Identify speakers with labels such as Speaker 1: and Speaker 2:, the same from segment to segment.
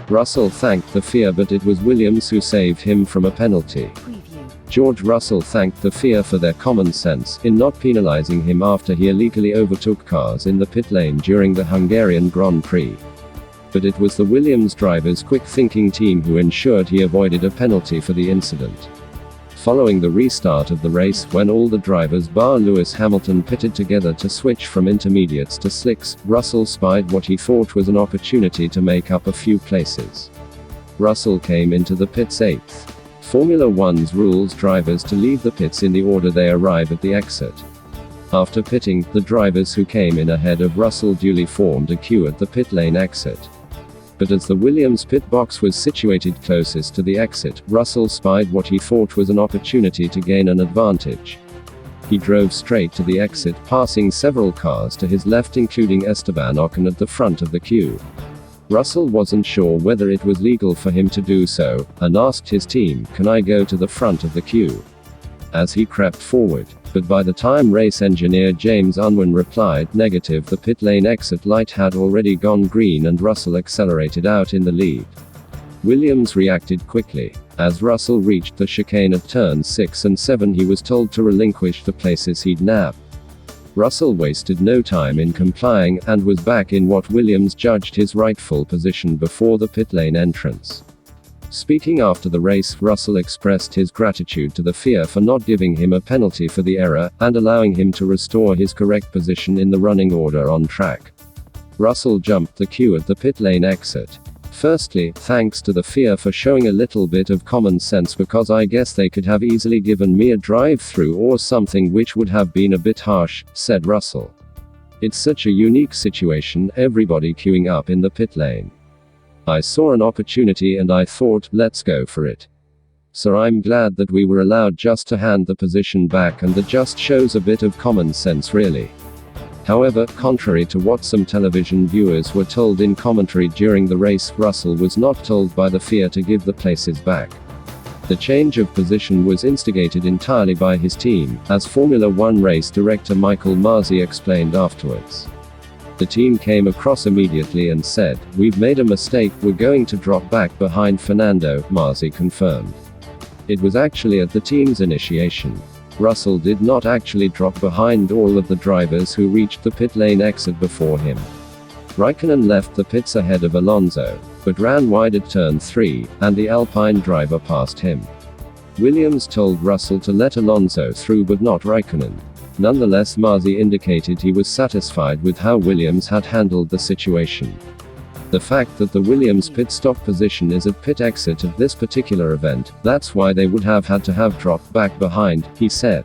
Speaker 1: Russell thanked the FIA, but it was Williams who saved him from a penalty. George Russell thanked the FIA for their common sense in not penalising him after he illegally overtook cars in the pit lane during the Hungarian Grand Prix. But it was the Williams driver's quick-thinking team who ensured he avoided a penalty for the incident. Following the restart of the race, when all the drivers bar Lewis Hamilton pitted together to switch from intermediates to slicks, Russell spied what he thought was an opportunity to make up a few places. Russell came into the pits 8th. Formula One's rules drivers to leave the pits in the order they arrive at the exit. After pitting, the drivers who came in ahead of Russell duly formed a queue at the pit lane exit. But as the Williams pit box was situated closest to the exit, Russell spied what he thought was an opportunity to gain an advantage. He drove straight to the exit, passing several cars to his left, including Esteban Ocon at the front of the queue. Russell wasn't sure whether it was legal for him to do so, and asked his team, "Can I go to the front of the queue?" as he crept forward. But by the time race engineer James Unwin replied negative, the pit lane exit light had already gone green and Russell accelerated out in the lead. Williams reacted quickly. As Russell reached the chicane at turns 6 and 7, he was told to relinquish the places he'd nabbed. Russell wasted no time in complying, and was back in what Williams judged his rightful position before the pit lane entrance. Speaking after the race, Russell expressed his gratitude to the FIA for not giving him a penalty for the error, and allowing him to restore his correct position in the running order on track. Russell jumped the queue at the pit lane exit. "Firstly, thanks to the FIA for showing a little bit of common sense, because I guess they could have easily given me a drive-through or something, which would have been a bit harsh," said Russell. "It's such a unique situation, everybody queuing up in the pit lane. I saw an opportunity and I thought, let's go for it. So I'm glad that we were allowed just to hand the position back, and that just shows a bit of common sense, really." However, contrary to what some television viewers were told in commentary during the race, Russell was not told by the FIA to give the places back. The change of position was instigated entirely by his team, as Formula One race director Michael Masi explained afterwards. The team came across immediately and said, "We've made a mistake, we're going to drop back behind Fernando," Masi confirmed. It was actually at the team's initiation. Russell did not actually drop behind all of the drivers who reached the pit lane exit before him. Raikkonen left the pits ahead of Alonso, but ran wide at turn 3, and the Alpine driver passed him. Williams told Russell to let Alonso through but not Raikkonen. Nonetheless, Masi indicated he was satisfied with how Williams had handled the situation. The fact that the Williams pit stop position is at pit exit at this particular event, that's why they would have had to have dropped back behind, he said.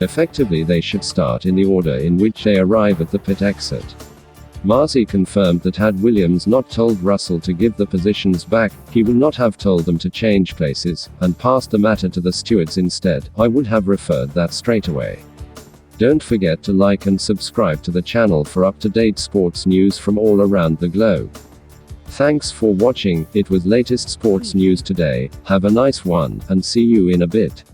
Speaker 1: Effectively, they should start in the order in which they arrive at the pit exit. Masi confirmed that had Williams not told Russell to give the positions back, he would not have told them to change places, and passed the matter to the stewards instead. "I would have referred that straight away." Don't forget to like and subscribe to the channel for up-to-date sports news from all around the globe. Thanks for watching. It was latest sports news today. Have a nice one, and see you in a bit.